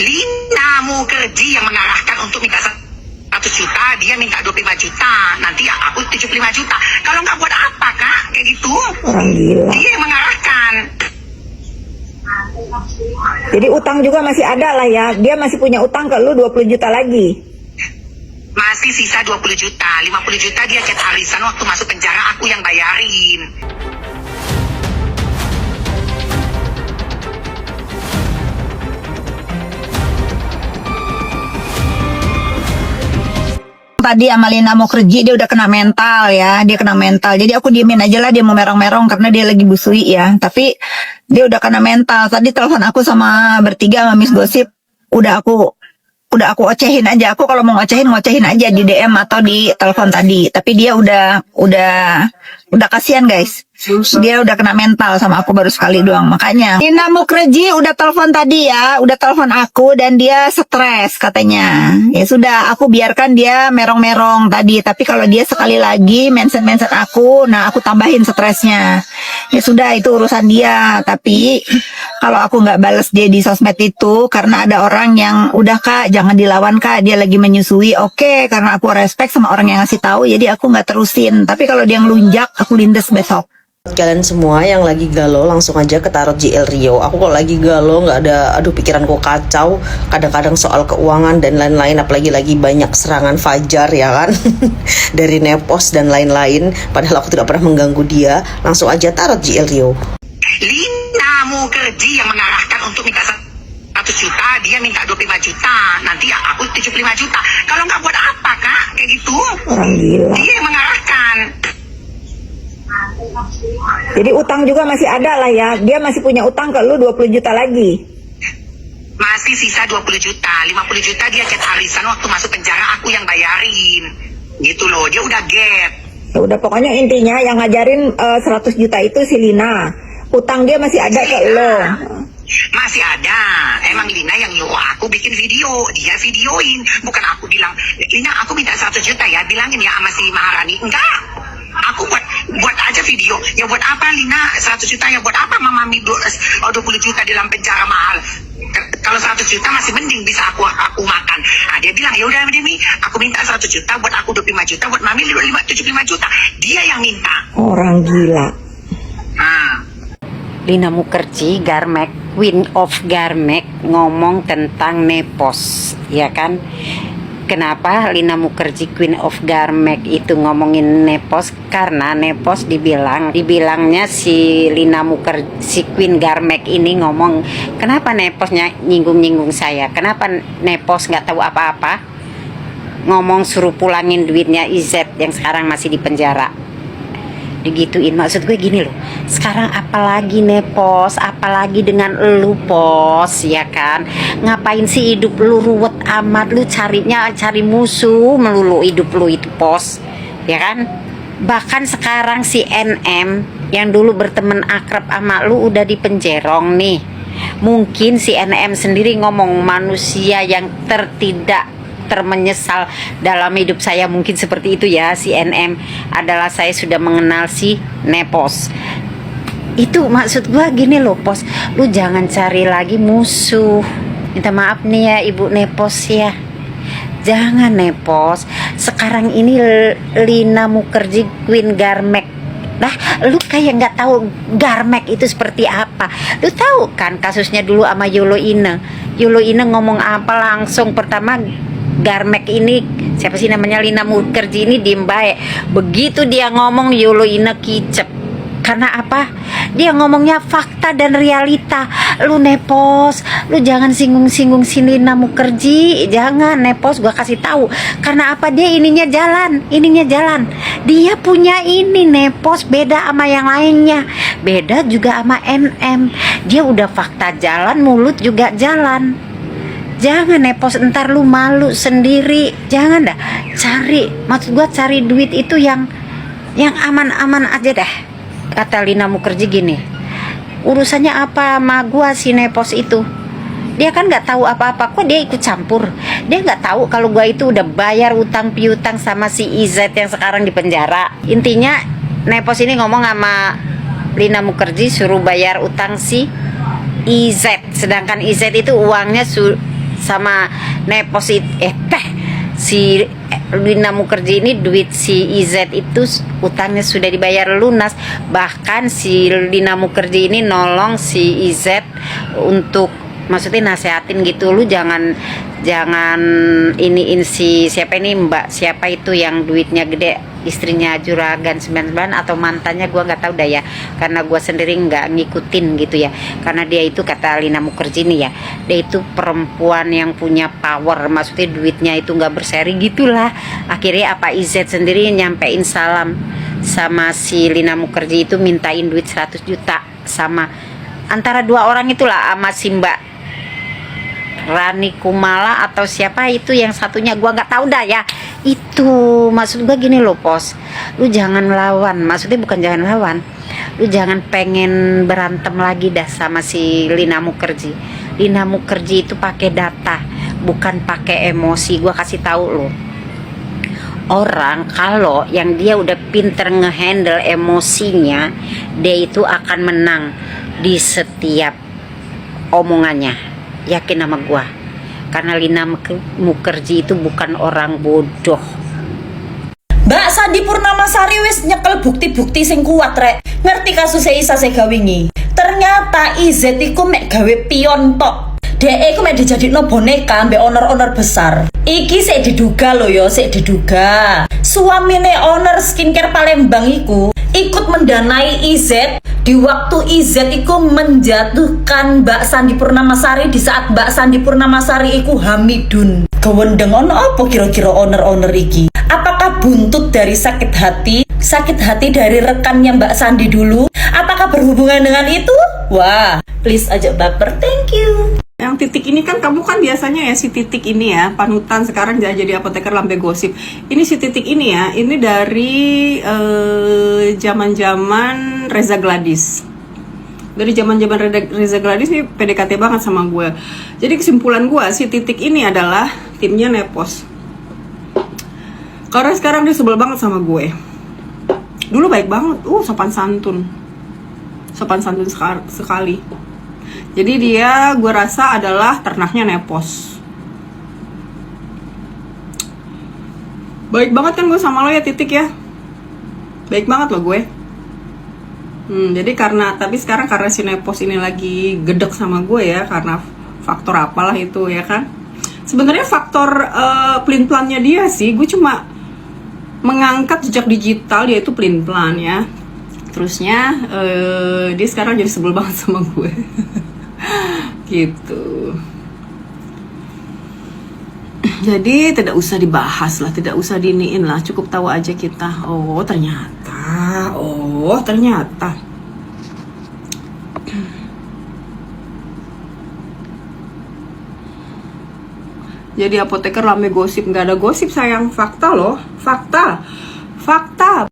Lina Mukerji yang mengarahkan untuk minta 100 juta, dia minta 25 juta, nanti aku 75 juta. Kalau nggak buat apa kak, kayak gitu. Orang gila. Dia yang mengarahkan. Jadi utang juga masih ada lah ya. Dia masih punya utang ke lu 20 juta lagi. Masih sisa 20 juta, 50 juta dia chat arisan waktu masuk penjara, aku yang bayarin. Tadi Amalina mau kerja, dia udah kena mental ya, dia kena mental. Jadi aku diemin aja lah, dia mau merong-merong karena dia lagi busui ya. Tapi dia udah kena mental. Tadi telepon aku sama bertiga sama Miss Gosip, udah aku ocehin aja. Aku kalau mau ngocehin aja di DM atau di telepon tadi. Tapi dia udah kasihan guys. Dia udah kena mental sama aku baru sekali doang. Makanya Lina Mukreji udah telepon tadi ya, udah telepon aku dan dia stres katanya. Ya sudah, aku biarkan dia merong-merong tadi. Tapi kalau dia sekali lagi mention aku, nah aku tambahin stresnya. Ya sudah, itu urusan dia. Tapi kalau aku nggak balas dia di sosmed itu karena ada orang yang udah kak jangan dilawan kak, dia lagi menyusui. Oke, karena aku respect sama orang yang ngasih tahu, jadi aku nggak terusin. Tapi kalau dia ngelunjak, aku lindes besok. Kalian semua yang lagi galau langsung aja ke Tarot JL Rio. Aku kalau lagi galau nggak ada, aduh pikiranku kacau. Kadang-kadang soal keuangan dan lain-lain, apalagi lagi banyak serangan fajar ya kan dari Nepos dan lain-lain. Padahal aku tidak pernah mengganggu dia. Langsung aja Tarot JL Rio. Lina Mukerji yang mengarahkan untuk minta 100 juta, dia minta 25 juta, nanti aku 75 juta. Kalau nggak buat apa kak, kayak gitu. Orang gila. Dia yang mengarahkan. Jadi utang juga masih ada lah ya. Dia masih punya utang ke lu 20 juta lagi. Masih sisa 20 juta, 50 juta dia chat arisan waktu masuk penjara, aku yang bayarin. Gitu loh, dia udah get. Ya udah, pokoknya intinya yang ngajarin 100 juta itu si Lina. Utang dia masih ada ke lo. Masih ada. Emang Lina yang nyuruh aku bikin video, dia videoin. Bukan aku bilang, Lina aku minta 100 juta ya, bilangin ya sama si Maharani. Enggak, aku buat aja video. Ya buat apa Lina 100 juta, ya buat apa Mama 20 juta dalam penjara mahal. Kalau 100 juta masih mending bisa aku makan. Nah, dia bilang ya udah Demi, aku minta 100 juta, buat aku 25 juta, buat Mami 75 juta. Dia yang minta. Orang gila. Nah. Lina Mukherjee, Garmek, Queen of Garmek, ngomong tentang Nepos, ya kan? Kenapa Lina Mukherjee Queen of Garmek itu ngomongin Nepos? Karena Nepos dibilangnya si Lina Mukherjee, si Queen Garmek ini ngomong, kenapa Neposnya nyinggung saya? Kenapa Nepos nggak tahu apa-apa? Ngomong suruh pulangin duitnya Izet yang sekarang masih di penjara. Digituin, maksud gue gini loh, sekarang apalagi Nepos, apalagi dengan elu Pos, ya kan? Ngapain sih hidup lu ruwet amat, lu cari musuh melulu hidup lu itu Pos, ya kan? Bahkan sekarang si NM yang dulu berteman akrab sama lu udah di penjerong nih. Mungkin si NM sendiri ngomong, manusia yang termenyesal dalam hidup saya, mungkin seperti itu ya. Si NM adalah saya sudah mengenal si Nepos. Itu maksud gua gini loh Pos, lu jangan cari lagi musuh. Minta maaf nih ya Ibu Nepos ya, jangan Nepos. Sekarang ini Lina Mukherjee Queen Garmek, lah lu kayak nggak tahu Garmek itu seperti apa. Lu tahu kan kasusnya dulu sama Yolo Ine ngomong apa, langsung pertama Garmek ini, siapa sih namanya, Lina Mukherjee ini diem baik. Begitu dia ngomong, Yolo Ine kicep. Karena apa? Dia ngomongnya fakta dan realita. Lu Nepos, lu jangan singgung-singgung si Lina Mukherjee. Jangan Nepos, gua kasih tahu. Karena apa? Dia ininya jalan. Dia punya ini Nepos, beda sama yang lainnya. Beda juga sama NM. Dia udah fakta jalan, mulut juga jalan. Jangan Nepos, ntar lu malu sendiri. Jangan dah. Maksud gua cari duit itu yang aman-aman aja dah. Kata Lina Mukherjee gini, urusannya apa sama gua si Nepos itu? Dia kan nggak tahu apa-apa, kok dia ikut campur? Dia nggak tahu kalau gua itu udah bayar utang piutang sama si Izet yang sekarang di penjara. Intinya Nepos ini ngomong sama Lina Mukherjee suruh bayar utang si Izet, sedangkan Izet itu uangnya sama nepos si Lina Mukherjee ini, duit si IZ itu utangnya sudah dibayar lunas. Bahkan si Lina Mukherjee ini nolong si IZ untuk, maksudnya nasehatin gitu, lu jangan iniin si siapa ini, mbak siapa itu yang duitnya gede, istrinya Juragan 99 atau mantannya, gua nggak tahu dah ya, karena gua sendiri nggak ngikutin gitu ya. Karena dia itu, kata Lina Mukherjee nih ya, dia itu perempuan yang punya power, maksudnya duitnya itu nggak berseri gitulah. Akhirnya apa, IZ sendiri nyampein salam sama si Lina Mukherjee itu, mintain duit 100 juta sama antara dua orang itulah, sama si mbak Rani Kumala atau siapa itu yang satunya, gua nggak tahu dah ya. Itu maksud gua gini loh, Pos, lu jangan lawan, maksudnya bukan jangan lawan, lu jangan pengen berantem lagi dah sama si Lina Mukherjee. Lina Mukherjee itu pakai data, bukan pakai emosi. Gua kasih tahu lo, orang kalau yang dia udah pinter ngehandle emosinya, dia itu akan menang di setiap omongannya. Yakin sama gua, karena Lina Mukherjee itu bukan orang bodoh. Mbak Sandi Purnamasari wis nyekel bukti-bukti sing kuat rek. Ngerti kasus Isa Segawingi? Ternyata IZ iku mek gawe pion tok. Dek iku mek dijadikno boneka mbek owner-owner besar. Iki sik diduga lho ya, sik diduga. Suamine owner skincare Palembang iku ikut mendanai IZ di waktu IZ iku menjatuhkan Mbak Sandi Purnamasari di saat Mbak Sandi Purnamasari iku hamidun. Kewendeng ono apa kira-kira owner-owner iki? Apakah buntut dari sakit hati? Sakit hati dari rekannya Mbak Sandi dulu? Apakah berhubungan dengan itu? Wah, please aja baper, thank you. Yang Titik ini kan, kamu kan biasanya ya si Titik ini ya, panutan sekarang jadi apoteker lambe gosip. Ini si Titik ini ya, ini dari zaman-zaman Reza Gladys. Dari zaman-zaman Reza Gladys nih PDKT banget sama gue. Jadi kesimpulan gue, si Titik ini adalah timnya Nepos. Karena sekarang dia sebel banget sama gue. Dulu baik banget, sopan santun sekali. Jadi dia, gue rasa adalah ternaknya Nepos. Baik banget kan gue sama lo ya Titik ya. Baik banget lo gue. Jadi tapi sekarang karena si Nepos ini lagi gedek sama gue ya, karena faktor apalah itu ya kan. Sebenarnya faktor pelin-pelannya dia sih, gue cuma mengangkat jejak digital dia itu pelin-pelan ya. Terusnya dia sekarang jadi sebel banget sama gue. Gitu. Jadi tidak usah dibahas lah, tidak usah diniin lah, cukup tahu aja kita. Oh ternyata. Jadi apoteker lambe gosip, nggak ada gosip sayang, fakta loh, fakta.